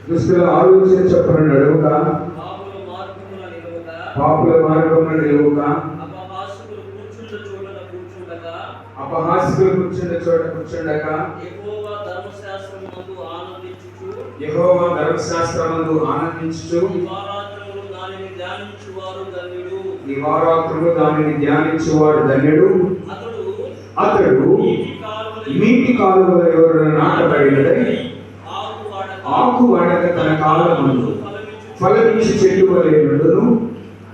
దుష్టుల ఆలోచన చొప్పున నడువుక, పాపుల మార్గమున నిలువుక, అపహాస్యులు కూర్చున్న చోట కూర్చుండక, యెహోవా ధర్మశాస్త్రమందు ఆనందించుచు దివారాత్రులు దానిని ధ్యానించువాడు ధన్యుడు. అతడు నీటి కాలువల ఎవరు నాటబడినదై ఆకు వాడక తన కాలమందు ఫలమిచ్చి చెట్టు వలె నుండును.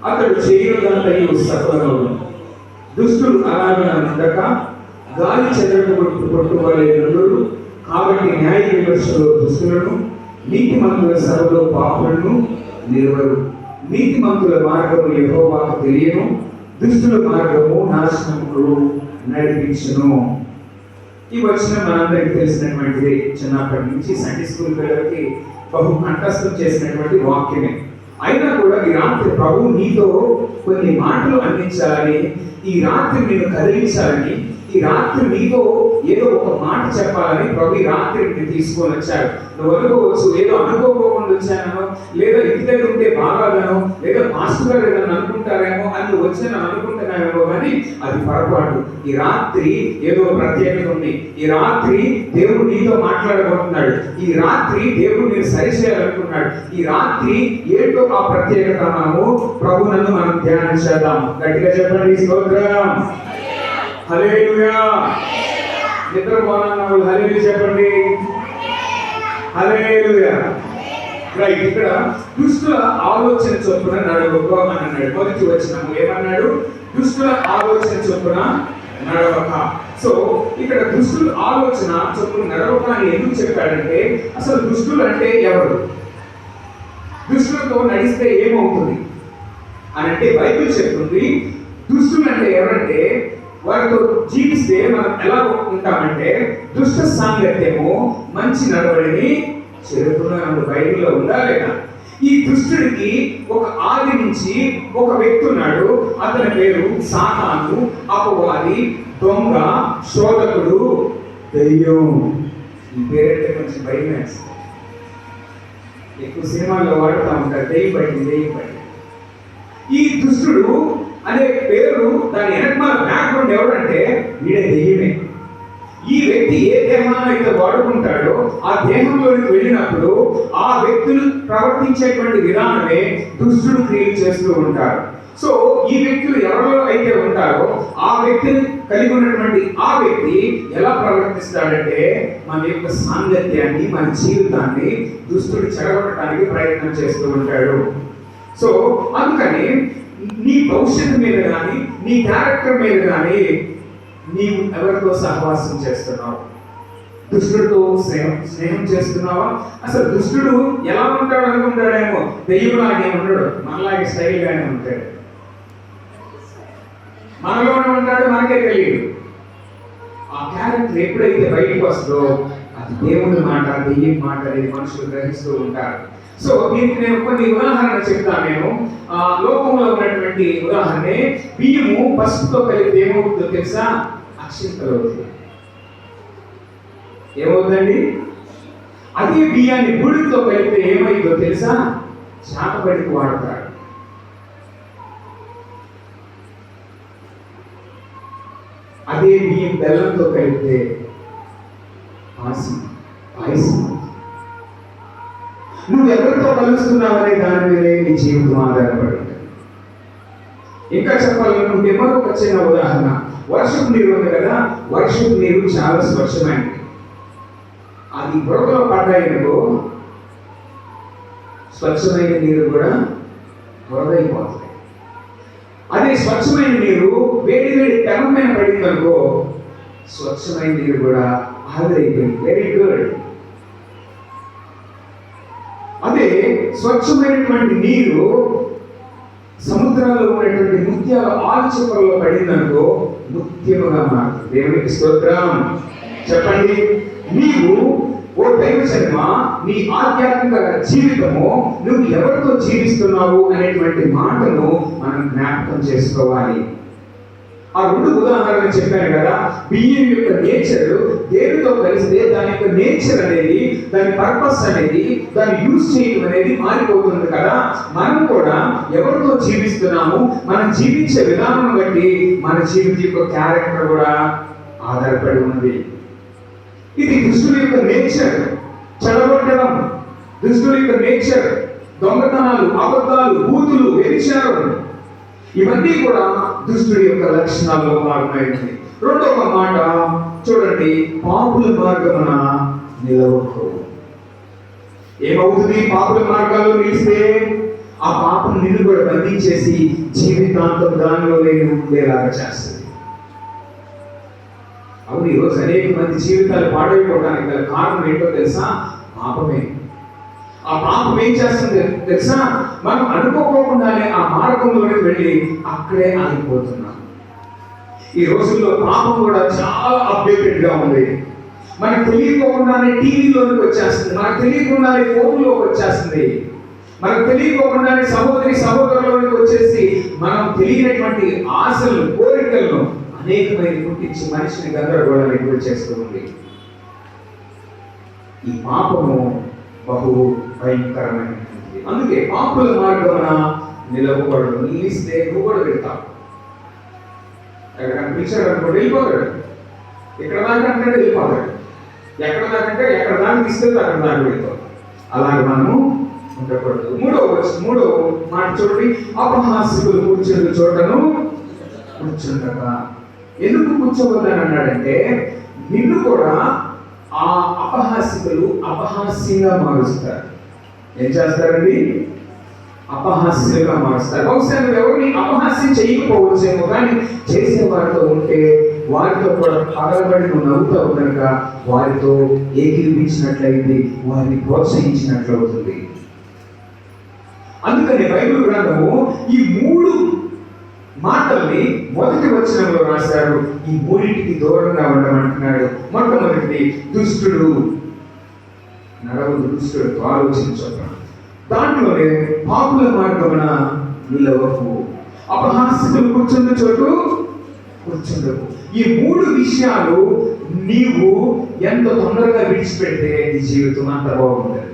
అతడు చేయునంతయు సఫలమగును. దుష్టులు అలాగా ఉండక గాలి చెదరగొట్టు కొట్టువలే నుండును. కాబట్టి న్యాయ విమర్శలో దుష్టులను, నీతిమంతుల సభలో పాపులను నిలవరు. నీతిమంతుల మార్గము యెహోవాకు తెలియను, దుష్టుల మార్గము నాశనముకు నడిపించును. ఈ వచనం మనందరికీ తెలిసినటువంటిది. చిన్నప్పటి నుంచి సండే స్కూల్ పిల్లలకి బహు కంఠస్థం చేసినటువంటి వాక్యమే. అయినా కూడా ఈ రాత్రి ప్రభు నీతో కొన్ని మాటలు అందించాలని, ఈ రాత్రి నేను కదిలించాలని, ఈ రాత్రి నీతో ఏదో ఒక మాట చెప్పాలని ప్రభు ఈ రాత్రి నేను తీసుకొని వచ్చాడు. నువ్వు అనుకోవచ్చు, ఏదో అనుకోకుండా వచ్చానో, లేదా ఇంటి దగ్గర ఉంటే బాగానో, లేదా మాస్టర్ గారు ఏదైనా అనుకుంటారేమో అని నువ్వు వచ్చాను అనుకుంటున్నావేమో, కానీ అది పొరపాటు. ఈ రాత్రి ఏదో ప్రత్యేకత ఉంది. ఈ రాత్రి దేవుడు నీతో మాట్లాడబోతున్నాడు. ఈ రాత్రి దేవుడు నేను సరిచేయాలనుకున్నాడు. ఈ రాత్రి ఏంటో ఆ ప్రత్యేకత మనము ప్రభువునందు మనం ధ్యానం చేద్దాం. గట్టిగా చెప్పండి స్తోత్రం. హల్లెలూయా. నిద్రపోనన్న వాళ్ళు హల్లెలూయా చెప్పండి. హల్లెలూయా. రైట్. ఇక్కడ దుష్టుల ఆలోచన చొప్పున నడవక అని అన్నాడు. మొదటి వచనము ఏమన్నాడు? దుష్టుల ఆలోచన చొప్పున నడవక. సో ఇక్కడ దుష్టుల ఆలోచన చొప్పున నడవక అని ఎందుకు చెప్పాడంటే, అసలు దుష్టులు అంటే ఎవరు, దుష్టులతో నడిస్తే ఏమవుతుంది అని అంటే బైబిల్ చెప్తుంది. దుష్టులు అంటే ఎవరంటే, వారితో జీవిస్తే మనం ఎలా ఉంటామంటే, దుష్ట సాంగత్యము మంచి నడవడిని చెరుపుతున్న బైబిల్లో ఉందా లేదా? ఈ దుష్టుడికి ఒక ఆది నుంచి ఒక వ్యక్తి ఉన్నాడు. అతని పేరు సాతాను, అపవాది, దొంగ, శోధకుడు, దెయ్యం. ఈ పేరంటే కొంచెం భయం వేస్తుంది. ఎక్కువ సినిమాల్లో వాడుతూ ఉంటారు, దెయ్యం పట్టింది, దెయ్యం పట్టింది. ఈ దుష్టుడు అనే పేరు దాని వెనకమాల బ్యాక్గ్రౌండ్ ఎవరంటే వీడే దెయ్యమే. ఈ వ్యక్తి ఏ దేహాన్ని అయితే వాడుకుంటాడో ఆ దేహంలోకి వెళ్ళినప్పుడు ఆ వ్యక్తులు ప్రవర్తించేటువంటి విధానమే దుష్టుడు క్రియేట్ చేస్తూ ఉంటారు. సో ఈ వ్యక్తులు ఎవరిలో అయితే ఉంటారో ఆ వ్యక్తిని కలిగి ఉన్నటువంటి ఆ వ్యక్తి ఎలా ప్రవర్తిస్తాడంటే, మన యొక్క సాంగత్యాన్ని, మన జీవితాన్ని దుష్టుడు చెడగొట్టడానికి ప్రయత్నం చేస్తూ ఉంటాడు. సో అందుకని నీ భవిష్యత్తు మీద కానీ, నీ క్యారెక్టర్ మీద కానీ నీవు ఎవరితో సహవాసం చేస్తున్నావు? దుష్టుడితో స్నేహం చేస్తున్నావా? అసలు దుష్టుడు ఎలా ఉంటాడు అనుకుంటాడేమో, దెయ్యంలాగే ఉండడు, మనలాగే స్టైల్ గానే ఉంటాడు. మనలోనే ఉంటాడు, మనకే తెలియదు. ఆ క్యారెక్టర్ ఎప్పుడైతే బయటకు వస్తుందో అది దేవుని మాట, దెయ్యం మాట అనేది మనుషులు గ్రహిస్తూ ఉంటారు. సో దీనికి నేను కొన్ని ఉదాహరణ చెప్తాను. నేను లోకంలో ఉన్నటువంటి ఉదాహరణ, బియ్యము పసుపుతో కలిపి ఏమవుతుందో తెలుసా? అక్షింతలు అవుతుంది. ఏమవుతుందండి? అదే బియ్యాన్ని బూడిదతో కలిపితే ఏమైందో తెలుసా? చాటబడికి వాడతారు. అదే బియ్యం బెల్లంతో కలిపితే పాయసం. నువ్వు ఎవరితో కలుస్తున్నావనే దాని మీదే నీ జీవితం ఆధారపడి ఉంటుంది. ఇంకా చెప్పాలనుకుంటే మరొక చిన్న ఉదాహరణ, వర్షపు నీరు ఉంది కదా, వర్షపు నీరు చాలా స్వచ్ఛమైనది. అది బురదలో పడ్డాయనుకో స్వచ్ఛమైన నీరు కూడా బురదైపోతుంది. అదే స్వచ్ఛమైన నీరు వేడి పెనం మీద పడిందనుకో స్వచ్ఛమైన నీరు కూడా ఆవిరైపోయింది. Very good. అదే స్వచ్ఛమైనటువంటి నీరు సముద్రాల్లో ఉన్నటువంటి ముత్యాల ఆలుచిప్పల్లో పడిందనుకో ముత్యముగా మారుతుంది. దేవునికి స్తోత్రం చెప్పండి. నీవు ఓ దైవ జన్మ, నీ ఆధ్యాత్మిక జీవితము నువ్వు ఎవరితో జీవిస్తున్నావు అనేటువంటి మాటను మనం జ్ఞాపకం చేసుకోవాలి. ఆ రెండు ఉదాహరణలు చెప్పాను కదా. బియ్యం యొక్క నేచర్ దేనితో కలిస్తే దాని యొక్క నేచర్ అనేది, దాని పర్పస్ అనేది, దాన్ని యూజ్ చేయడం అనేది మారిపోతుంది కదా. మనం కూడా ఎవరితో జీవిస్తున్నాము, మనం జీవించే విధానం బట్టి మన జీవితం యొక్క క్యారెక్టర్ కూడా ఆధారపడి ఉన్నది. ఇది దుష్టుల యొక్క నేచర్. చెడగొట్టడం దుష్టుల యొక్క నేచర్. దొంగతనాలు, అబద్ధాలు, బూతులు, వ్యభిచారం, ఇవన్నీ కూడా దుష్టుడి యొక్క లక్షణాల్లో భాగమైంది. రెండవ మాట చూడండి, పాపుల మార్గమున నిలవకు. ఏమవుతుంది? పాపుల మార్గాల్లో నిలిస్తే ఆ పాపం నిన్ను కూడా బంధించేసి జీవితాంతం దానిలో నేను ఉండేలాగా చేస్తుంది. అవును, ఈరోజు అనేక మంది జీవితాలు పాడైపోవడానికి గల కారణం ఏంటో తెలుసా? పాపమే. ఆ పాపం ఏం చేస్తుంది తెలుసా? మనం అనుకోకుండానే ఆ మార్గంలోకి వెళ్ళి అక్కడే ఆగిపోతున్నాం. ఈ రోజుల్లో పాపం కూడా చాలా అప్డేటెడ్ గా ఉంది. మనకు తెలియకోకుండానే టీవీలోకి వచ్చేస్తుంది, మనకు తెలియకుండానే ఫోన్లోకి వచ్చేస్తుంది, మనకు తెలియకోకుండానే సహోదరి సహోదరులోకి వచ్చేసి మనం తెలియనటువంటి ఆశలు, కోరికలను అనేకమైన పుట్టించి మనిషిని గందరగోళానికి గురి చేస్తూ ఉంది. ఈ పాపము బహు భయంకరమైనది. అందుకే పాపుల మార్గమున నిలవకూడదు. నిలిస్తే నువ్వు కూడా వెళ్తావు. ఎక్కడికైనా పిలిచాడు అనుకోండి, వెళ్ళిపోతాడు. ఎక్కడ దాకా అంటే వెళ్ళిపోతాడు. ఎక్కడ దాకంటే ఎక్కడ దాకా తీసుకెళ్తే అక్కడ దాకా వెళ్తావు. అలాగే మనము ఉండకూడదు. మూడో మాట చూడండి, అపహాస్యకులు కూర్చుని చోటను కూర్చుండగా. ఎందుకు కూర్చోవద్దని అన్నాడంటే, నిన్ను కూడా ఆ అపహాస్యకులు అపహాస్యంగా మారుస్తారు. ఏం చేస్తారండి? అపహాస్యంగా మారుస్తారు. బహుశా నువ్వు ఎవరిని అపహాస్యం చేయకపోవచ్చేమో, కానీ చేసే వారితో ఉంటే వారితో కూడా పగలబడి నువ్వు నవ్వుతావు కనుక వారితో ఏకీపించినట్లయింది, వారిని ప్రోత్సహించినట్లు అవుతుంది. అందుకని బైబిల్ గ్రంథము ఈ 3 మాటల్ని మొదటి వచనంలో రాశారు. ఈ మూడింటికి దూరంగా ఉండమంటున్నాడు. మొట్టమొదటిది దుష్టుడు నడవదు, దుష్టుడితో ఆలోచించదు. దాంట్లోనే పాపుల మార్గమున నిలవకు, అపహాస్యకులు కూర్చున్న చోటు కూర్చుండకు. ఈ 3 విషయాలు నీవు ఎంత తొందరగా విడిచిపెడితే నీ జీవితం అంత బాగుంటుంది.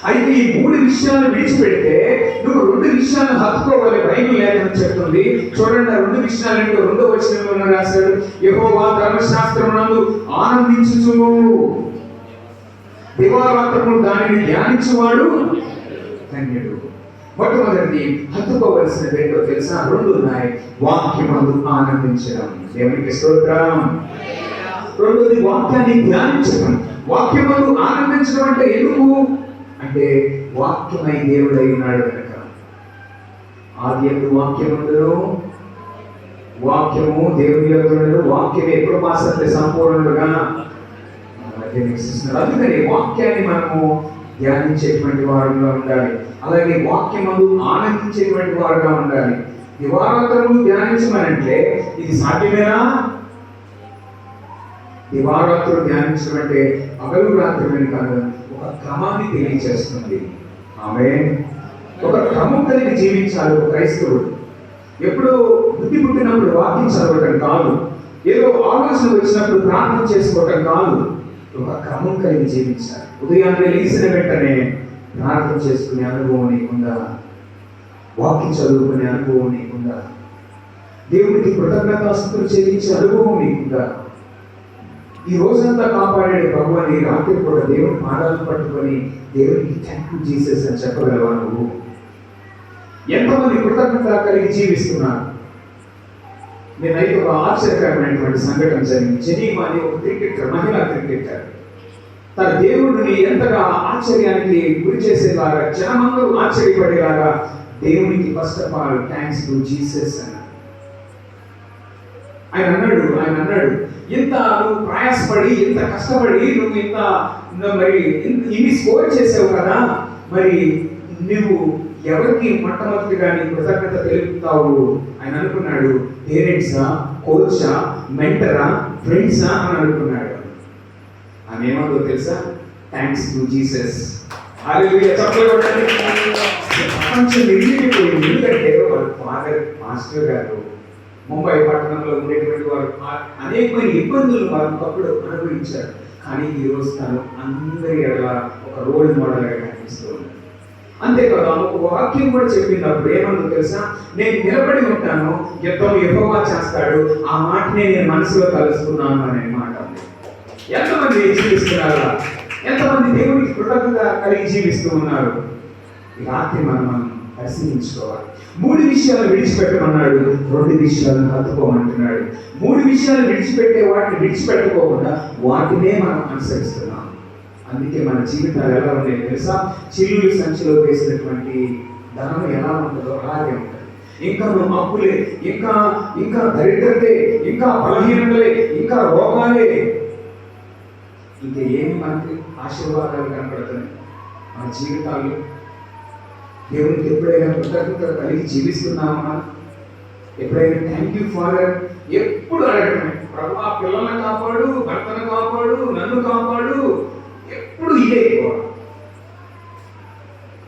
అయితే ఈ 3 విషయాలు విడిచిపెడితే నువ్వు 2 విషయాలు హత్తుకోవాలి. బైబిల్ లేఖనం చెప్తుంది. చూడండి, ఆ 2 విషయాలంటే 2వ వచనంలో రాశాడు, యెహోవా ధర్మశాస్త్రమునందు ఆనందించుచు దివారాత్రములు దానిని ధ్యానించువాడు ధన్యుడు. మొట్టమొదటి హత్తుకోవలసిన ఏంటో తెలుసా? 2 ఉన్నాయి. వాక్యమందు ఆనందించడం, దేవునికి స్తోత్రం. రెండోది వాక్యాన్ని ధ్యానించడం. వాక్యమందు ఆనందించడం అంటే ఎందుకు అంటే, వాక్యమై దేవుడై ఉన్నాడు కనుక. ఆదియందు వాక్యముండును, వాక్యము దేవుని యొద్దనుండును, వాక్యమే ఎప్పుడు మాసంతే సంపూర్ణుడుగా నివసిస్తున్నాడు. అందుకని వాక్యాన్ని మనము ధ్యానించేటువంటి వారుగా ఉండాలి. అలాగే వాక్యమందు ఆనందించేటువంటి వారుగా ఉండాలి. దివారాత్రములు ధ్యానించమనంటే ఇది సాధ్యమేనా? దివారాత్రులు ధ్యానించడం అంటే పగలు రాత్రులని కాదు, ఒక క్రమాన్ని తెలియజేస్తుంది. ఆమేన్. ఒక క్రమం కలిగి జీవించాలి ఒక క్రైస్తవుడు. ఎప్పుడు బుద్ధి పుట్టినప్పుడు వాక్యం చదవటం కాదు, ఏదో ఆలోచన వచ్చినప్పుడు ప్రార్థన చేసుకోవటం కాదు, ఒక క్రమం కలిగి జీవించాలి. ఉదయాన్నే లేచిన వెంటనే ప్రార్థన చేసుకునే అనుభవం నీకుందా? వాక్యం చదువుకునే అనుభవం నీకుందా? దేవుడికి కృతజ్ఞతాస్తుతులు చెల్లించే అనుభవం నీకుందా? ఈ రోజంతా కాపాడే ప్రభు అని రాత్రి కూడా దేవుని పాదాలు పట్టుకొని దేవునికి థ్యాంక్ యూ జీసస్ అని చెప్పగలవా నువ్వు? ఎంతమంది కృతజ్ఞత కలిగి జీవిస్తున్నారు? నేనైతే ఒక ఆశ్చర్యకరమైనటువంటి సంఘటన జరిగింది. జెనీమా అని ఒక క్రికెటర్, మహిళా క్రికెటర్, తన దేవుడిని ఎంతగా ఆశ్చర్యానికి గురి చేసేలాగా, జనమందరూ ఆశ్చర్యపడేలాగా దేవునికి first of all thanks to Jesus అన్నాడు. ఆయన అన్నాడు ఇంత నువ్వు ప్రయాసపడి, ఇంత కష్టపడి, నువ్వు ఇంత మరి ఇన్ని స్కోర్ చేసావు కదా, మరి నువ్వు ఎవరికి మొట్టమొదటిగా నీ కృతజ్ఞత తెలుపుతావు? ఆయన అనుకున్నాడు, పేరెంట్సా, కోచా, మెంటరా, ఫ్రెండ్సా అని అనుకున్నాడు. ఆమె ఏమందో తెలుసా? Thanks to Jesus. హల్లెలూయా. ప్రపంచం నిర్మిపోయింది. ఎందుకంటే వాళ్ళ ఫాదర్ మాస్టర్ గారు ముంబై పట్టణంలో ఉండేటువంటి వారు అనేకమైన ఇబ్బందులు వారు ఒకప్పుడు అనుభవించారు. కానీ ఈ రోజు తను అందరి ఎడల ఒక రోల్ మోడల్గా కనిపిస్తూ ఉంది. అంతేకాదు ఒక వాక్యం కూడా చెప్పినప్పుడు ఏమన్నా తెలుసా, నేను నిలబడి ఉంటాను, యుద్ధం యెహోవా చేస్తాడు, ఆ మాటనే నేను మనసులో కలుసుకున్నాను అనే మాట ఉంది. ఎంతమంది జీవిస్తున్నారా? ఎంతమంది దేవునికి కృతజ్ఞత కలిగి జీవిస్తూ ఉన్నారు? ఈ రాత్రి మనం పరిశీలించుకోవాలి. 3 విషయాలు విడిచిపెట్టమన్నాడు, 2 విషయాలను హత్తుకోమంటున్నాడు. 3 విషయాలు విడిచిపెట్టే వాటిని విడిచిపెట్టుకోకుండా వాటినే మనం అనుసరిస్తున్నాం. అందుకే మన జీవితాలు ఎలా ఉన్నాయో తెలుసా? చిల్లులు సంచిలో వేసినటువంటి ధనం ఎలా ఉంటుందో అలాగే ఉంటుంది. ఇంకా నువ్వు అప్పులే, ఇంకా ఇంకా దరిద్రతే, ఇంకా బలహీనతలే, ఇంకా రోగాలే, ఇంకా ఏమి మనకి ఆశీర్వాదాలు కనపడుతున్నాయి మన జీవితాల్లో? దేవునికి ఎప్పుడైనా కృతజ్ఞత కలిగి జీవిస్తున్నామా? ఎప్పుడైనా థ్యాంక్ యూ ఫాదర్ ఎప్పుడు అడగటమే, ప్రభు ఆ పిల్లలను కాపాడు, భర్తను కాపాడు, నన్ను కాపాడు, ఎప్పుడు ఇదే ఎక్కువ.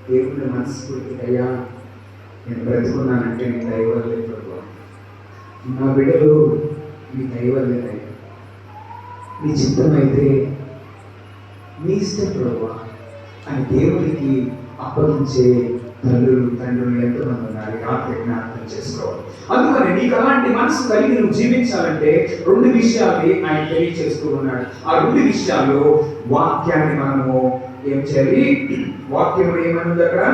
దేవుని మనస్ఫూర్తి అయ్యా నేను బ్రతుకున్నానంటే నీ దైవల్లే ప్రభు, నా బిడ్డలు నీ దైవల్లేదయ్యా, నీ చిత్తం అయితే నీ ఇష్టం ప్రభు అని దేవునికి అప్పగించే తండ్రులు ఎంతమంది ఉన్నారు? రాత్రి జ్ఞాపకం చేసుకోవాలి. అందుకని నీకు అలాంటి మనసు కలిగి నువ్వు జీవించాలంటే 2 విషయాల్ని ఆయన తెలియచేస్తూ ఉన్నాడు. ఆ 2 విషయాలు వాక్యాన్ని మనము ఏం చేయాలి? వాక్యం ఏమన్నది అక్కడ?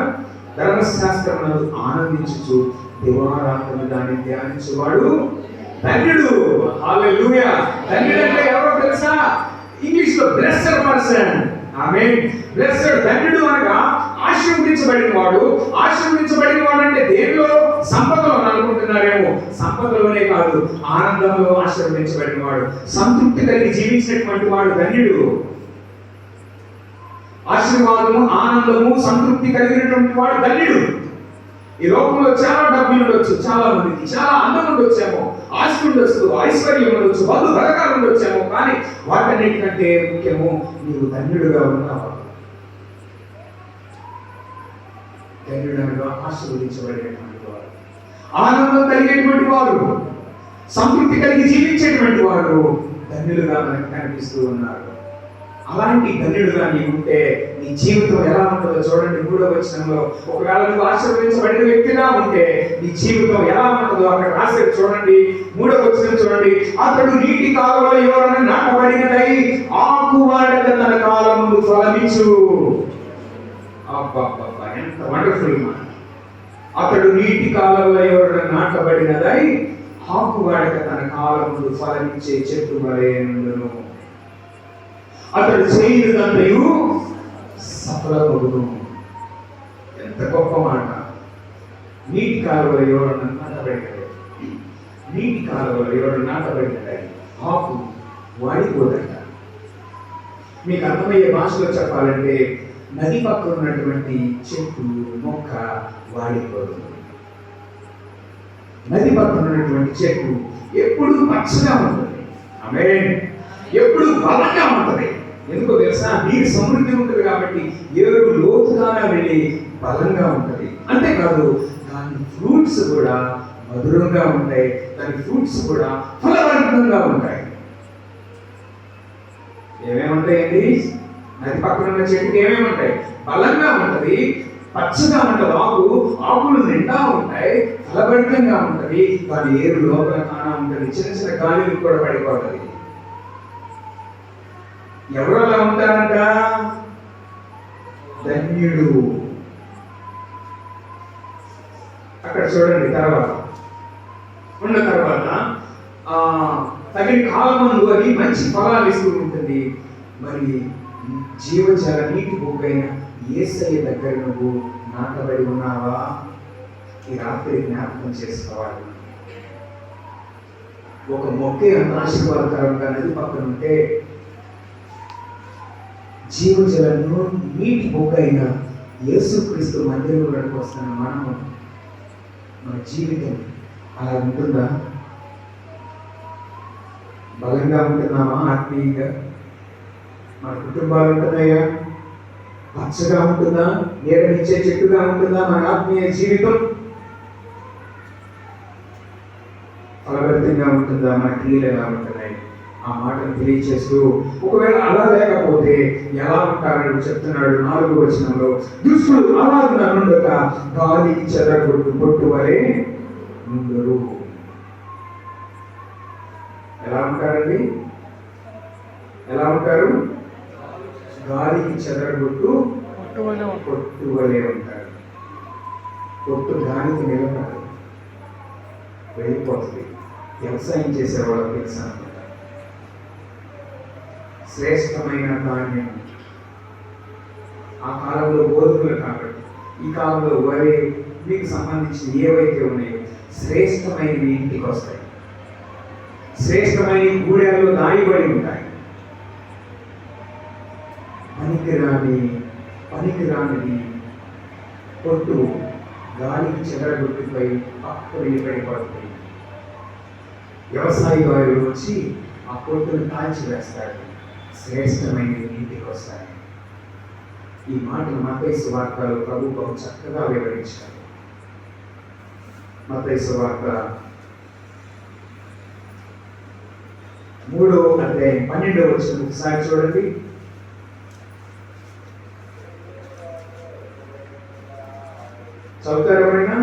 ధర్మశాస్త్రమును ఆనందించుచు దివారాత్రము దాన్ని ధ్యానించువాడు ధన్యుడు. హల్లెలూయా! ధన్యుడు అంటే ఎవరో తెలుసా? ఇంగ్లీష్ లో బ్లెస్డ్ పర్సన్. ఆమేన్. బ్లెస్డ్, ధన్యుడు అనగా ఆశీర్వదించబడిన వాడు. ఆశీర్వదించబడిన వాడు అంటే దేనిలో? సంపదలో అనుకుంటున్నారేమో. సంపదలోనే కాదు, ఆనందంలో ఆశీర్వదించబడిన వాడు, సంతృప్తి కలిగి జీవించినటువంటి వాడు ధన్యుడు. ఆశీర్వాదము, ఆనందము, సంతృప్తి కలిగినటువంటి వాడు ధన్యుడు. ఈ లోకంలో చాలా డబ్బులు ఉండొచ్చు, చాలా మందికి చాలా అందం ఉండొచ్చేమో, ఆస్తి ఉండొచ్చు, ఐశ్వర్యం ఉండొచ్చు, బలు బలగాలు ఉండొచ్చేమో, కానీ వాటన్నిటికంటే ముఖ్యము నీవు ధన్యుడుగా ఉన్నావు. ధన్యుడుగా ఆశీర్వదించబడినటువంటి వారు, ఆనందం కలిగేటువంటి వారు, సంతృప్తి కలిగి జీవించేటువంటి వారు ధన్యులుగా మనకు కనిపిస్తూ ఉన్నారు. అలాంటి ధన్యుడుగా నీవు ఉంటే నీ జీవితం ఎలా ఉంటుందో చూడండి. 3వ వచనంలో ఒకవేళ నువ్వు ఆశీర్వదించబడిన వ్యక్తిగా ఉంటే నీ జీవితం ఎలా ఉంటుందో అక్కడ రాసేది చూడండి. 3వ వచనం చూడండి. అతడు నీటి కాలంలో ఎవరైనా నాటబడినదై ఆకు వాడక తన కాలం ముందు ఫలమిచ్చు. అబ్బబ్బబ్బా, ఎంత వండర్ఫుల్ మాట. అతడు నీటి కాలంలో ఎవరైనా నాటబడినదై ఆకు వాడక తన కాలం ముందు ఫలమిచ్చే చెట్టు వలె నుండును. అతడు చేయనిదంతయు సఫలమగును. ఎంత గొప్ప మాట. నీటి కాలువలో ఎవరన్నా నాటబడినది, నీటి కాలువలో ఎవరు నాటబడినది ఆకు వాడిపోదట. మీకు అర్థమయ్యే భాషలో చెప్పాలంటే నది పక్కన ఉన్నటువంటి చెట్టు మొక్క వాడిపోదు. నది పక్కన ఉన్నటువంటి చెట్టు ఎప్పుడు పచ్చగా ఉంటుంది. ఆమేన్. ఎప్పుడు బలంగా ఉంటుంది. ఎందుకో తెలుసా? నీరు సమృద్ధి ఉంటుంది కాబట్టి ఏరు లోతుగానే వెళ్ళి బలంగా ఉంటుంది. అంతేకాదు దాని ఫ్రూట్స్ కూడా మధురంగా ఉంటాయి, దాని ఫ్రూట్స్ కూడా ఫలవంతంగా ఉంటాయి. ఏమేముంటాయండి? నది పక్కన ఉన్న చెట్టుకి ఏమేముంటాయి? బలంగా ఉంటది, పచ్చగా ఉంటుంది, ఆకులు నిండా ఉంటాయి, ఫలభరితంగా ఉంటది, దాని ఏరు లోపల కానా ఉంటుంది, చిన్న చిన్న గాలిలు కూడా పడిపోతుంది. ఎవరు అలా ఉంటారంట? ధన్యుడు. అక్కడ చూడండి. తర్వాత ఉన్న తర్వాత తగిన కాలమందు అది మంచి ఫలాలు ఇస్తూ ఉంటుంది. మరి జీవజల నీటి బొగ్గైన యేసయ్య దగ్గర నువ్వు నాటబడి ఉన్నావా? ఈ రాత్రి జ్ఞాపకం చేసుకోవాలి. ఒక మొక్కే అంత ఆశీర్వాదకరంగా నది పక్కన ఉంటే జీవజలను నీటి బొగ్గైన యేసుక్రీస్తు మందిరంలోకి వస్తున్న మనము, మన జీవితం అలా ఉంటుందా? బలంగా ఉంటున్నామా? ఆత్మీయంగా మన కుటుంబాలు ఉంటున్నాయా? పచ్చగా ఉంటుందా? నీడనిచ్చే చెట్టుగా ఉంటుందా మన ఆత్మీయ జీవితం? ఫలభరితంగా ఉంటుందా, మన క్రియలు ఎలా ఉంటున్నాయి, ఆ మాటను తెలియచేస్తూ, ఒకవేళ అలా లేకపోతే ఎలా ఉంటారని చెప్తున్నాడు 4వ వచనంలో. దుష్టులు అలాగున నుండక గాలికి చెదరగొట్టు పొట్టు వలె నుండురు. ఎలా ఉంటారండి? ఎలా ఉంటారు? గాలికి చెదరగొట్టు పొట్టు వలె ఉంటారు. పొట్టు గాలికి నిలబడదు, వెళ్ళిపోతుంది. వ్యవసాయం చేసేవాళ్ళకి తెలుసు అనమాట. శ్రేష్టమైన ధాన్యం ఆ కాలంలో గోధుమలు కాబట్టి, ఈ కాలంలో వరి, మీకు సంబంధించిన ఏవైతే ఉన్నాయో శ్రేష్టమైనవి ఇంటికి వస్తాయి. శ్రేష్టమైన గూడెల్లో దాయబడి ఉంటాయి. పనికిరానిది పొట్టు గాలికి చెదరగొట్టుపై అప్పుడు వెళ్ళిపడి పడుతుంది. వ్యవసాయదారులు వచ్చి ఆ పొట్టును కాల్చి వేస్తాడు. శ్రేష్టమైనవి ఇంటికి వస్తాయి. ఈ మాటలు మత్తయి సువార్తలో ప్రభు బహు చక్కగా వివరించారు. మత్తయి సువార్త 3వ అధ్యాయం 12వ వచనం ఒకసారి చూడండి. చదువుతారు ఎవరైనా?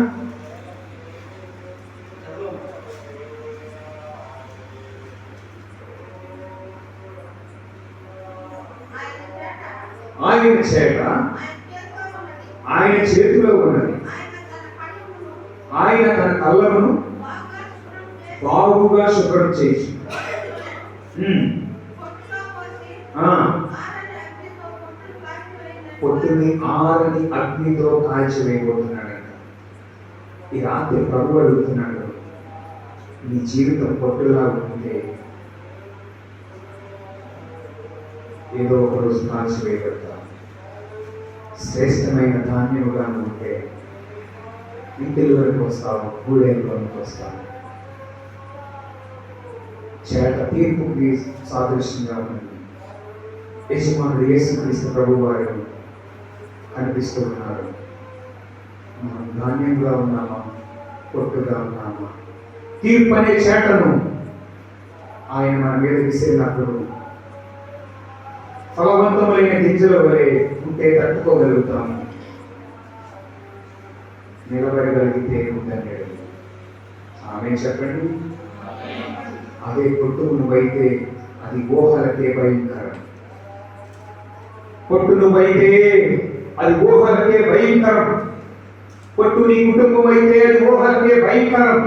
ఆయన చేత ఆయన చేతిలో ఉన్నది, ఆయన తన కళ్ళను బాగుగా శుభ్రం చేసి పొట్టుని ఆరని అగ్నితో కాల్చివేయబోతున్నాడంట. ఈ రాత్రి ప్రభు అడుగుతున్నాడు, నీ జీవితం పొట్టులా ఉంటే ఏదో ఒక రోజు కాల్చివేయబడతా. శ్రేష్టమైన ధాన్యముగా ఉంటే ఇంటిలోనికి వస్తావు, గూడెంలోనికి వస్తావు. చేట తీర్పుకి సాదృశ్యంగా ఉంది. యజమానుడు యేసుక్రీస్తు ప్రభు వారు కనిపిస్తూ ఉన్నారు. మనం ధాన్యంగా ఉన్నామా, పొట్టుగా ఉన్నామా? తీర్పు అనే చేటను ఆయన మన మీద విసిరినప్పుడు ఫలవంతమైన గింజల వలె ఉంటే తట్టుకోగలుగుతాము, నిలబడగలిగితే ఉందన్నాడు. ఆమె చెప్పండి. అదే పొట్టు నువ్వైతే అది ఊహలకే భయంకరం. పొట్టు నువ్వైతే అది ఊహలకే భయంకరం. పొట్టు నీ కుటుంబం అయితే అది ఊహలకే భయంకరం.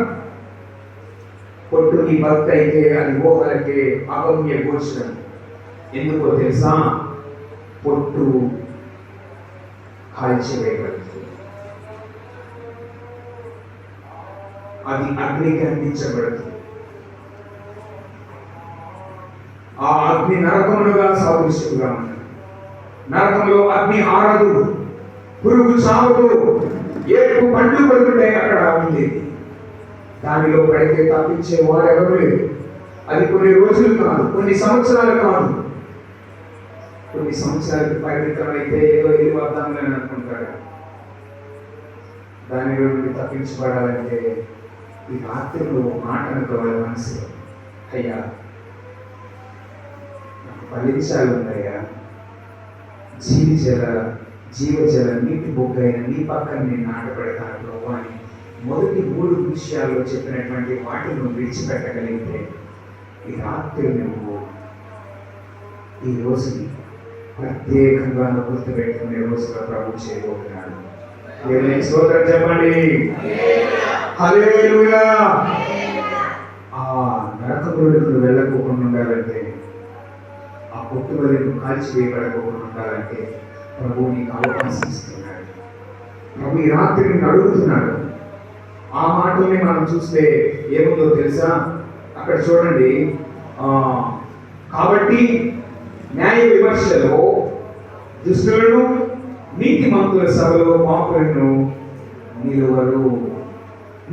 పొట్టు నీ భర్త అయితే అది ఊహలకే అగమ్య గోచరం. ఎందుకో తెలుసా? పొట్టు కాల్చివేయబడుతుంది, అది అగ్నికి అందించబడుతుంది. ఆ అగ్ని నరకములుగా సాదృశ్యంగా ఉన్నది. నరకంలో అగ్ని ఆరదు, పురుగు చావదు, ఏడుపు పండ్లు పడుతుంటే అక్కడ ఉంది. దానిలో పడితే తప్పించే వారెవరు లేదు. అది కొన్ని రోజులు కాదు, కొన్ని సంవత్సరాలు కాదు. కొన్ని సంవత్సరాలకు పరిమితం అయితే ఏదో ఇది వద్దామని అనుకుంటాడు. దానిలో నుండి తప్పించబడాలంటే ఈ రాత్రిలో మాట అనుకోవాలి మనసులో, అయ్యా నాకు ఫలించాలి ఉందయ్యా, జీవజల నీటి బొగ్గైన నీ పక్కన నేను నాటపడతాను ప్రభు అని మొదటి 3 విషయాల్లో చెప్పినటువంటి వాటిని నువ్వు విడిచిపెట్టగలిగితే ఈ రాత్రి నువ్వు ఈ రోజుని ప్రత్యేకంగా గుర్తుపెట్టుకునే రోజుగా ప్రభు చేయబోతున్నాడు. దేవునికి స్తోత్రం చెప్పండి. హల్లెలూయా. ఆ నరకములకు నువ్వు వెళ్ళకోకుండా ఉండాలంటే, ఆ పొట్టువలను కాల్చివేయబడకోకుండా ఉండాలంటే ప్రభు నీకు అవకాశం ఇస్తున్నాడు. ప్రభు ఈ రాత్రి నిన్ను అడుగుతున్నాడు. ఆ మాటల్ని మనం చూస్తే ఏముందో తెలుసా? అక్కడ చూడండి. కాబట్టి న్యాయ విమర్శలో దుష్టులను, నీతిమంతుల సభలో పాపులను నిలువరు.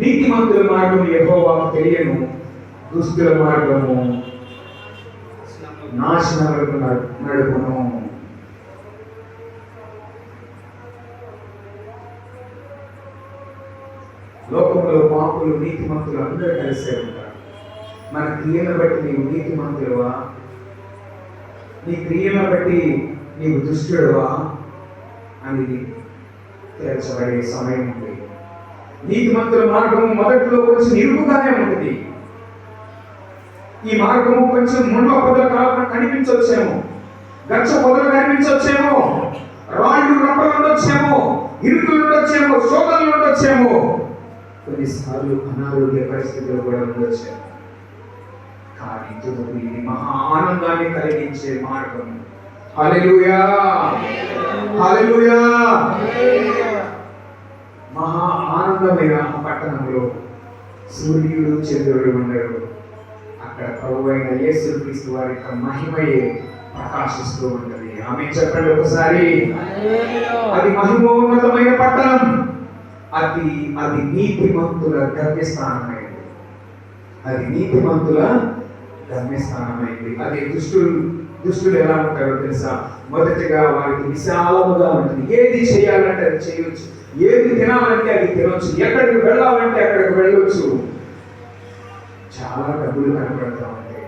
నీతిమంతుల మార్గం యెహోవాకు తెలియను, దుష్టుల మార్గము నాశనములకు నడుపును. లోకంలో పాపులు, నీతిమంతులు అందరూ కలిసే ఉంటారు. మన క్రియలను బట్టి నీవు నీతిమంతుడువా? నీ క్రియలను బట్టి నీవు దుష్టుడువా అనేది తేల్చబడే సమయం ఉంది. నీతిమంతుల మార్గము మొదట్లో కొంచెం ఇరుకుగానే ఉంటుంది. ఈ మార్గము కొంచెం ముండ్ల పొదలు కనిపించవచ్చేమో, గచ్చ పొదలు కనిపించవచ్చేమో, రాళ్ళు రప్పలు ఉండొచ్చేమో, ఇరుకులు ఉండొచ్చేమో, శోధనలు ఉండొచ్చేమో, కొన్నిసార్లు అనారోగ్య పరిస్థితులు కూడా ఉండొచ్చేమో. కానీ తుదకు ఇది మహా ఆనందాన్ని కలిగించే మార్గం. హల్లెలూయా, హల్లెలూయా. మహా ఆనందమైన పట్టణంలో సూర్యుడు చంద్రుడు ఉండరు. అక్కడ ప్రభు అయిన యేసుక్రీస్తు వారి యొక్క మహిమయే ప్రకాశిస్తూ ఉంటది. ఆమె చెప్పండి ఒకసారి. అది మహిమోన్నతమైన పట్టణం. అది నీతిమంతుల గమ్యస్థానమైంది. అది నీతిమంతుల గమ్యస్థానమైంది. అది దుష్టులు ఎలా ఉంటారో తెలుసా? మొదటిగా వారికి విశాలముగా ఉంటుంది. ఏది చేయాలంటే అది చేయవచ్చు, ఏది తినాలంటే అది తినవచ్చు, ఎక్కడికి వెళ్ళాలంటే అక్కడికి వెళ్ళవచ్చు. చాలా డబ్బులు కనపడతా ఉంటాయి,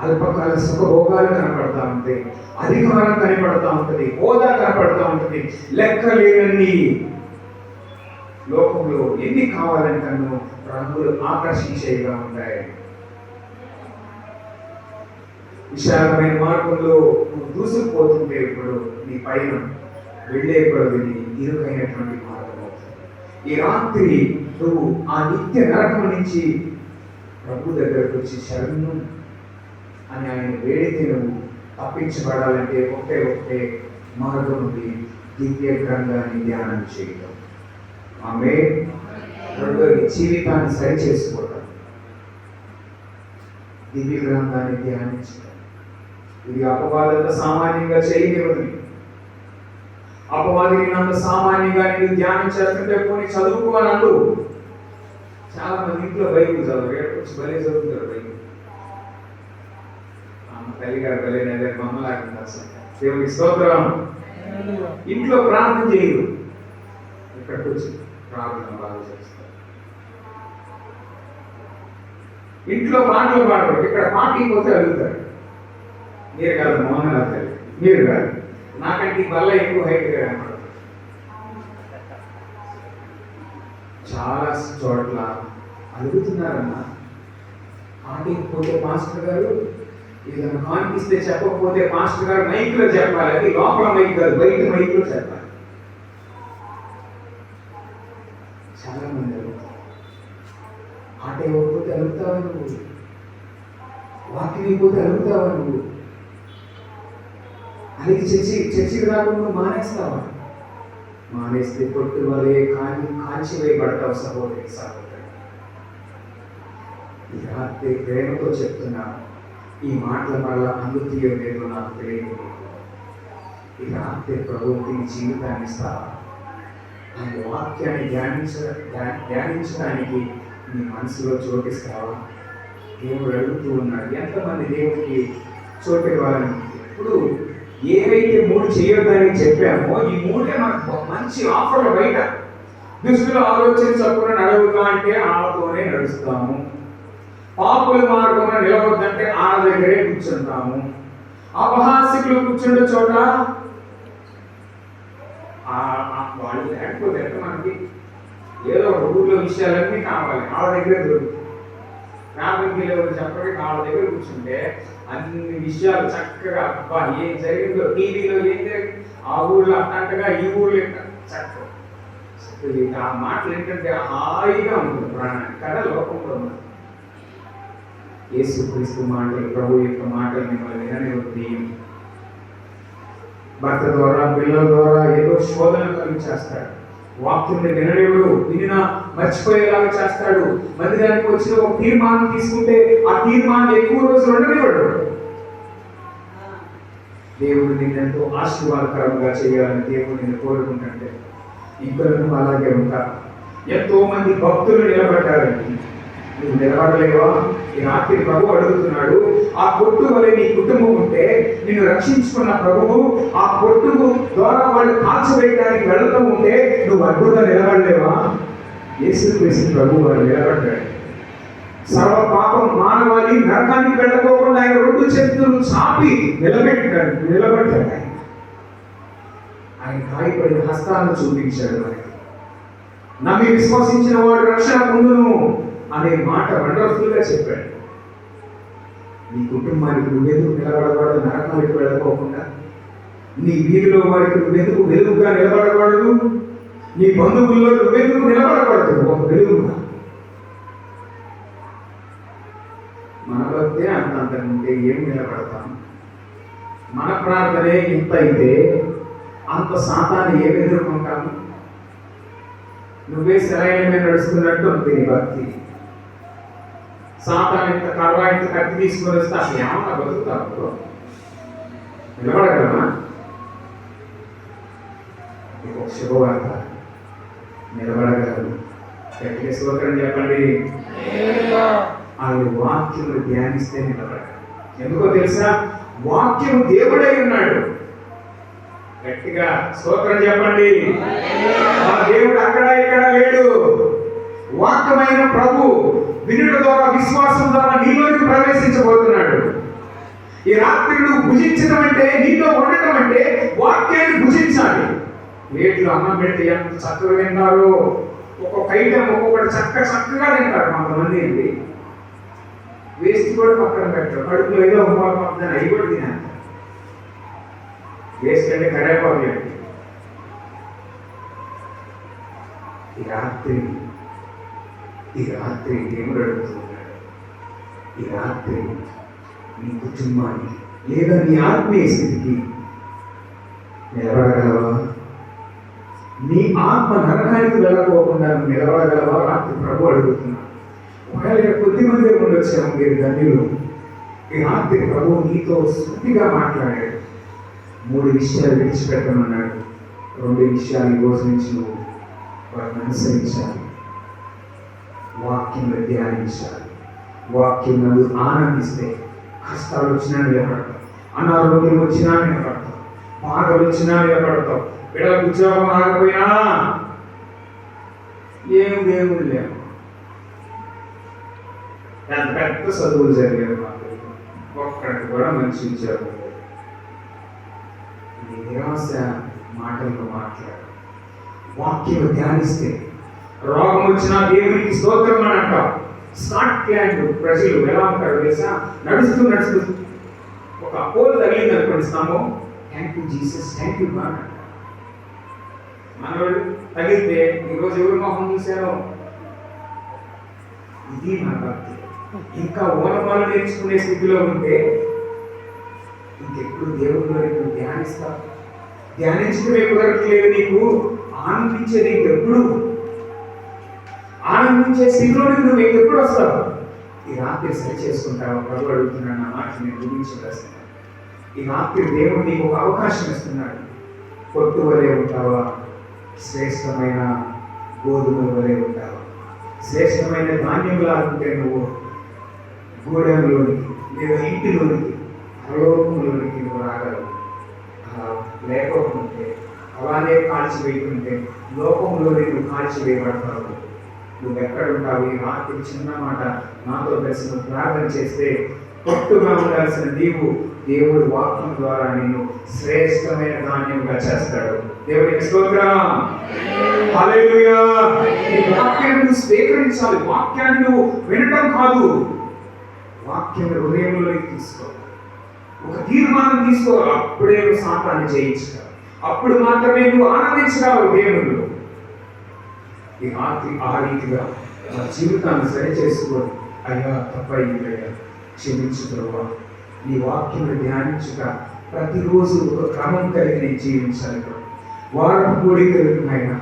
అల్పకాల సుఖభోగాలు కనపడతా ఉంటాయి, అధికారం కనపడతా ఉంటుంది, హోదా కనపడతా ఉంటుంది. లెక్క లేనన్ని లోకంలో ఎన్ని కావాలంటను రంగులు ఆకర్షించేవిగా ఉంటాయి. విశాలమైన మార్గంలో నువ్వు దూసుకుపోతుంటే ఇప్పుడు నీ పైన వెళ్ళే కొలది ఇరుకైనటువంటి మార్గం అవుతుంది. ఈ రాత్రి నువ్వు ఆ నిత్య నరకం నుంచి ప్రభు దగ్గరకు వచ్చి శరణు అని ఆయన వేడితే నువ్వు తప్పించబడాలంటే ఒకటే మార్గం ఉంది. దివ్య గ్రంథాన్ని ధ్యానం చేయడం. ఆమె రెండోది జీవితాన్ని సరి చేసుకోవడం. దివ్య గ్రంథాన్ని ధ్యానించడం. ఇది అపవాదంత సామాన్యంగా చేయనివ్వదు. అపవాదిని అంత సామాన్యంగా నేను ధ్యానం చేస్తుంటే కొన్ని చదువుకోవాలంటూ చాలా మంది ఇంట్లో బైబిల్ చదువు ఏడుకొచ్చి బలే చదువుతారు. బైబిల్ తల్లి గారు బలే మమ్మలాగా దేవుని స్తోత్రం. ఇంట్లో ప్రార్థన చేయరు, ఇక్కడికి వచ్చి ప్రార్థన బాగా చేస్తారు. ఇంట్లో పాటలు పాడరు, ఇక్కడ పాటలు పోతే అడుగుతారు. మీరు కాదు మోహన్ రావు తల్లి, మీరు కాదు, నాకంటే వల్ల ఎక్కువ హైట్గా కనపడదు. చాలా చోట్ల అడుగుతున్నారన్నా, పాటికి పోతే మాస్టర్ గారు ఏదైనా కానిపిస్తే చెప్పకపోతే మాస్టర్ గారు మైక్లో చెప్పాలి. అది లోపల మైక్ కాదు, బయట మైక్లో చెప్పాలి. చాలా మంది అడుగుతారు. ఆట ఇవ్వకపోతే అడుగుతావా నువ్వు? వాకింగ్ అయిపోతే అడుగుతావా నువ్వు? అది చర్చికి రాకుండా నువ్వు మానేస్తావా? మానేస్తే పొట్టు వలే కాల్చివేయబడతావు సహోదరి సహోదరి. ఈ రాత్రి ప్రేమతో చెప్తున్నా, ఈ మాటల వల్ల అందుతీయో లేదో నాకు తెలియదు. ఈ రాత్రి ప్రభువుకి జీవితాన్ని ఇస్తావా? ఆయన వాక్యాన్ని ధ్యానించడానికి నీ మనసులో చోటిస్తావా? దేవుడు అడుగుతూ ఉన్నాడు. ఎంతమంది దేవుడికి చోటు ఇవ్వాలని? ఇప్పుడు ఏవైతే 3 చేయొద్దని చెప్పామో ఈ 3 మనకు మంచి ఆఫర్లు బయట. దుష్టుల ఆలోచన చొప్పున నడవుగా అంటే ఆమెతోనే నడుస్తాము. పాపుల మార్గంలో నిలవద్దంటే ఆడ దగ్గరే కూర్చుంటాము. అపహాసికులు కూర్చుండే చోట వాళ్ళు లేకపోతే మనకి ఏదో ఒక ఊళ్ళో విషయాలన్నీ కావాలి, ఆడ దగ్గరే దొరుకుతాయి. ఫ్యామిలీకి ఎవరు చెప్పడానికి ఆడ దగ్గర కూర్చుంటే అన్ని విషయాలు చక్కగా, అబ్బా ఏం జరిగిందో, టీవీలో ఏం జరిగింది, ఆ ఊళ్ళో అట్టంటగా ఈ ఊళ్ళో చక్కగా ఆ మాటలు ఏంటంటే హాయిగా ఉంటుంది ప్రాణానికి కదా. లోకంలో ఉన్నది యేసుక్రీస్తు మాటలు, ప్రభు యొక్క మాటలు మిమ్మల్ని విననివ్వద్దు. భర్త ద్వారా, పిల్లల ద్వారా ఏదో శోధన కలిగించేస్తాడు. వాక్యుని వినలేవుడు, వినినా మర్చిపోయేలాగా చేస్తాడు. మందిరానికి వచ్చిన ఒక తీర్మానం తీసుకుంటే ఆ తీర్మానం ఎక్కువ రోజులు ఉండనివ్వడు. దేవుడు నిన్నెంతో ఆశీర్వాదకరంగా చేయాలని దేవుడు నిన్ను కోరుకుంటుంటే ఇంకా నువ్వు అలాగే ఉంటావు. ఎంతో మంది భక్తులు నిలబడ్డారండి, నువ్వు నిలబడలేవా? ఈ రాత్రి ప్రభు అడుగుతున్నాడు. ఆ కొట్టు వలె నీ కుటుంబం ఉంటే నిన్ను రక్షించుకున్న ప్రభువు ఆ కొట్టు ద్వారా వాళ్ళు కాల్చివేయడానికి వెళ్తూ ఉంటే నువ్వు అడ్డుగా నిలబడలేవా? యేసుక్రీస్తు ప్రభు వారు నిలబడ్డాడు. సర్వ పాపం మానవాళి నరకానికి వెళ్ళకోకుండా ఆయన రెండు చేతులు చాపి నిలబెట్టాడు. ఆయన గాయపడిన హస్తాలను చూపించాడు. మనకి నమ్మి విశ్వసించిన వాడు రక్షణ పొందును అనే మాట వండర్ఫుల్ గా చెప్పాడు. నీ కుటుంబానికి నువ్వెందుకు నిలబడకూడదు? నరకానికి వెళ్ళకోకుండా నీ వీధిలో వారికి నువ్వెందుకు వెలుగుగా నిలబడకూడదు? నీ బంధువుల్లో నువ్వెందుకు నిలబడకూడదు ఒక వెలుగుగా? మన భక్తే అంతంటే ఏం నిలబడతాం? మన ప్రార్థనే ఇంత అయితే అంత శాతాన్ని ఏం ఎదుర్కొంటాము? నువ్వే సరైన మీద నడుస్తున్నట్టు అంతే నీ భక్తి. శాతాన్ని ఇంత కర్ర ఇంత కత్తి తీసుకొని వస్తే అసలు ఏమన్నా బతుకుతావు? నిలబడగలమా? ఒక శుభవార్త, నిలబడగలరు. గట్టిగా స్తోత్రం చెప్పండి. ఆయన వాక్యములు ధ్యానిస్తే నిలబడగలరు. ఎందుకో తెలుసా? వాక్యము దేవుడై ఉన్నాడు. గట్టిగా స్తోత్రం చెప్పండి. ఆ దేవుడు అక్కడ ఇక్కడ లేడు. వాక్యమైన ప్రభు వినుట ద్వారా విశ్వాసం ద్వారా నీలోకి ప్రవేశించబోతున్నాడు. ఈ రాత్రి నువ్వు భుజించడం అంటే, నీతో ఉండటం అంటే వాక్యాన్ని భుజించాలి. ప్లేట్లో అన్నం పెడితే ఎంత చక్కగా తింటారు. ఒక్కొక్క ఐటమ్ ఒక్కొక్కటి చక్కగా తింటారు. కొంతమంది ఏంటి వేస్ట్ కూడా పక్కన పెట్టారు. కడుపులో ఏదో ఉపాధి అవి కూడా తినాలి. వేస్ట్ అంటే కడైపోలేదు. ఈ రాత్రి దేవుడు అడుగుతున్నాడు. ఈ రాత్రి నీ కుటుంబానికి లేదా నీ ఆత్మీయ స్థితికి నిలబడగలవా? నీ ఆత్మ నరకానికి వెళ్ళకోకుండా నిలబడగలవా? రాత్రి ప్రభు అడుగుతున్నా. ఒకవేళ కొద్ది మంది ఉండొచ్చాము మీరు ధన్యులు. ఈ రాత్రి ప్రభు నీతో శుద్ధిగా మాట్లాడాడు. 3 విషయాలు విడిచిపెట్టమన్నాడు. 2 విషయాలు ఈ రోజు నుంచి నువ్వు వాటిని అనుసరించాలి. వాక్యంలో ధ్యానించాలి. వాక్యం నువ్వు ఆనందిస్తే కష్టాలు వచ్చినా నిలబడతావు, అనారోగ్యం వచ్చినా నిలబడతావు, బాధలు వచ్చినా నిలబడతావు. బిడ్డలకు ఉద్యోగం రాకపోయినా దేవుడు లేవు. పెద్ద చదువులు జరిగారు మాకు, ఒక్కడికి కూడా మంచి ఉద్యోగం లేదు. నిరాశ మాటల్లో మాట్లాడు. వాక్యం ధ్యానిస్తే రోగం వచ్చినా దేవునికి స్తోత్రం అని అంటాం. స్కాట్లాండ్ ప్రజలు ఎలా ఉంటారు తెలుసా? నడుస్తూ ఒక పోల్ తగిలింది అనుకోండిస్తాము, thank you Jesus, thank you God అంటారు. మనవాళ్ళు తగిలితే ఈరోజు ఎవరు మొహం చూశారో? ఇది మన భక్తి. ఇంకా ఓనమాలు నేర్చుకునే స్థితిలో ఉంటే ఇంకెప్పుడు దేవుడిలో నీకు ధ్యానిస్తావు. ధ్యానించడమే కుదరట్లేదు నీకు, ఆనందించేది ఇంకెప్పుడు? ఆనందించే స్థితిలోనికి నువ్వు ఇంకెప్పుడు వస్తావు? ఈ రాత్రి సరి చేసుకుంటావు. ప్రభు అడుగుతున్నాడు. నా మాట నేను గురించవలసిన ఈ రాత్రి దేవుడు నీకు ఒక అవకాశం ఇస్తున్నాడు. పొట్టు వలె ఉంటావా? శ్రేష్టమైన గోధుమల వలె ఉంటావా? శ్రేష్టమైన ధాన్యంలా ఉంటే నువ్వు గూడెంలోనికి లేదా ఇంటిలోనికి పరలోకంలోనికి నువ్వు రాగలవు. లేకపోతే అలానే కాల్చివేయకుంటే లోకంలోనే నువ్వు కాల్చివేయబడతావు. నువ్వు ఎక్కడుంటావు? ఈ రాత్రి చిన్న మాట నాతో కలిసి నువ్వు ప్రార్థన చేస్తే పొట్టుగా ఉండాల్సిన నీవు దేవుడు వాక్యం ద్వారా నేను శ్రేష్టమైన ధాన్యంగా చేస్తాడు. దేవుడికి స్తోత్రం. హల్లెలూయా. ఈ వాక్యాన్ని నువ్వు స్వీకరించాలి. వాక్యాన్ని నువ్వు వినటం కాదు, వాక్యం హృదయంలోకి తీసుకో. ఒక తీర్మానం తీసుకోవాలి. అప్పుడే నువ్వు సాతాన్ని జయించగలవు. అప్పుడు మాత్రమే నువ్వు ఆనందించగలవు దేవుడు. ఈ రాత్రి ఆ రీతిగా నా జీవితాన్ని సరి చేసుకొని, అయ్యా తప్పయ్యా క్షమించు ప్రభువా, నీ వాక్యాన్ని ధ్యానించుక ప్రతిరోజు ఒక క్రమం కలిగి నేను జీవించాలి. వారం కోడికలు ఆయన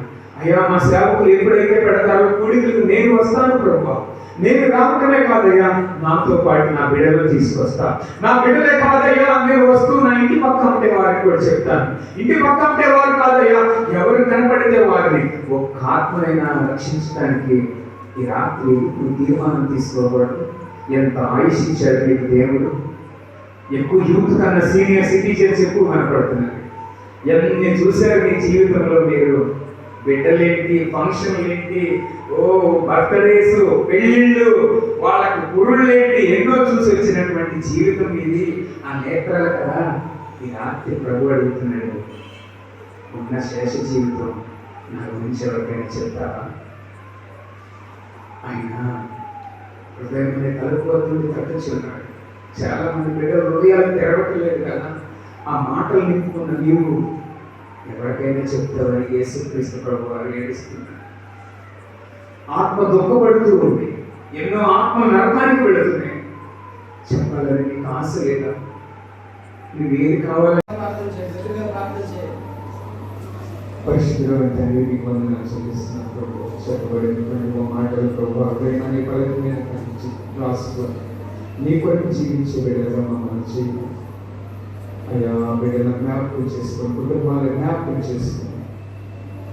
అయ్యా మా సేవకులు ఎప్పుడైతే పెడతారో కోడికలకు నేను వస్తాను ప్రభువా. నేను రావటమే కాదయ్యా, నాతో పాటు నా బిడ్డలు తీసుకొస్తా. నా బిడ్డలే కాదయ్యా, నేను వస్తూ నా ఇంటి పక్క ఉంటే వారికి కూడా చెప్తాను. ఇంటి పక్క ఉంటే వారు కాదయ్యా, ఎవరు కనపడితే వారిని ఒక్క ఆత్మనైనా రక్షించడానికి ఈ రాత్రి నువ్వు తీర్మానం తీసుకోకూడదు. ఎంత ఆయుష్ ఇచ్చాడు నీకు దేవుడు. ఎక్కువ యూత్ కన్నా సీనియర్ సిటిజన్స్ ఎక్కువ కనపడుతున్నారు. ఎన్ని చూశారు మీ జీవితంలో మీరు? బిడ్డలేంటి, ఫంక్షన్లు ఏంటి, బర్త్డేస్, పెళ్ళిళ్ళు, వాళ్ళకి గురుళ్ళేంటి ఎన్నో చూసి వచ్చినటువంటి జీవితం ఇది. ఆ నేత్రాలు కదా ఈ రాత్రి ప్రభు అడుగుతున్నాడు, ఉన్న శేష జీవితం నా గురించి ఎవరికైనా చెప్తావా? ఆయన హృదయం మీద తలుపుతుంది తట్టుచున్నాడు. చాలా మంది బిడ్డలు హృదయాలు తెరవట్లేదు కదా. ఆ మాటలు నింపుకున్న నీవు ఎవరికైనా చెప్తావని యేసుక్రీస్తు ప్రభు వారు ఏడుస్తున్నారు. ఆత్మ దుఃఖపడుతూ ఉంది. ఎన్నో ఆత్మ నరకానికి వెళుతున్నాయి. చెప్పాలని నీకు ఆశ లేదా? నువ్వు ఏది కావాలని పరిశుద్ధమైన తండ్రి నీకు వందనాలు చెల్లిస్తున్నాను ప్రభు. చెప్పబడిన మాటలు ప్రభు అనే పలక మీద రాసుకొని నీ కొరకు జీవించే బిడ్డలుగా మమ్మల్ని చేయాలి. అయ్యా బిడ్డలను జ్ఞాపకం చేసుకొని కుటుంబాలను జ్ఞాపకం చేసుకొని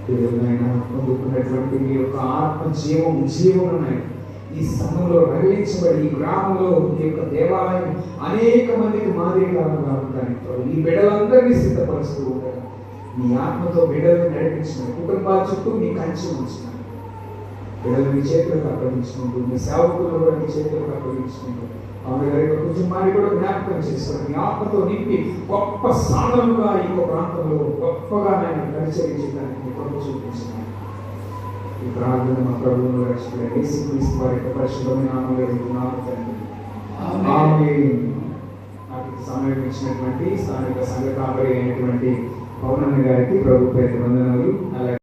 బిడ్డలైనా పొందుకున్నటువంటి మీ యొక్క ఆత్మ జీవమున్నాయి ఈ సమయంలో రగిలించబడి ఈ గ్రామంలో ఈ యొక్క దేవాలయం అనేక మందికి మాదిరిగా ఉండడానికి ఈ బిడ్డలందరినీ సిద్ధపరుస్తూ ఉంటారు. మీ ఆత్మతో బిడ్డలను నడిపించిన కుటుంబాల చుట్టూ మీ కంచి ఉంచిన బిడ్డలు మీ చేతులకు అప్పగించుకుంటూ మీ సేవకులు కూడా మీ చేతులకు అప్పగించుకుంటూ ఆమె గారి యొక్క కుటుంబాన్ని కూడా జ్ఞాపకం చేసుకుని మీ ఆత్మతో నింపి గొప్ప స్థానంగా ఈ యొక్క ప్రాంతంలో గొప్పగా నేను పరిచయించడానికి మీ కొరకు చూపించినాను. ఈ ప్రార్థన మా ప్రభువును రక్షకుడైన యేసుక్రీస్తు వారి యొక్క పరిశుద్ధమైన నామములో అడుగుతున్నాను తండ్రి. ఆమేన్. నాకు సమయం ఇచ్చినటువంటి స్థానిక సంఘ కాపరి అయినటువంటి పౌర్ణమి గారికి ప్రభు పేరు వందనాలు. అలాగే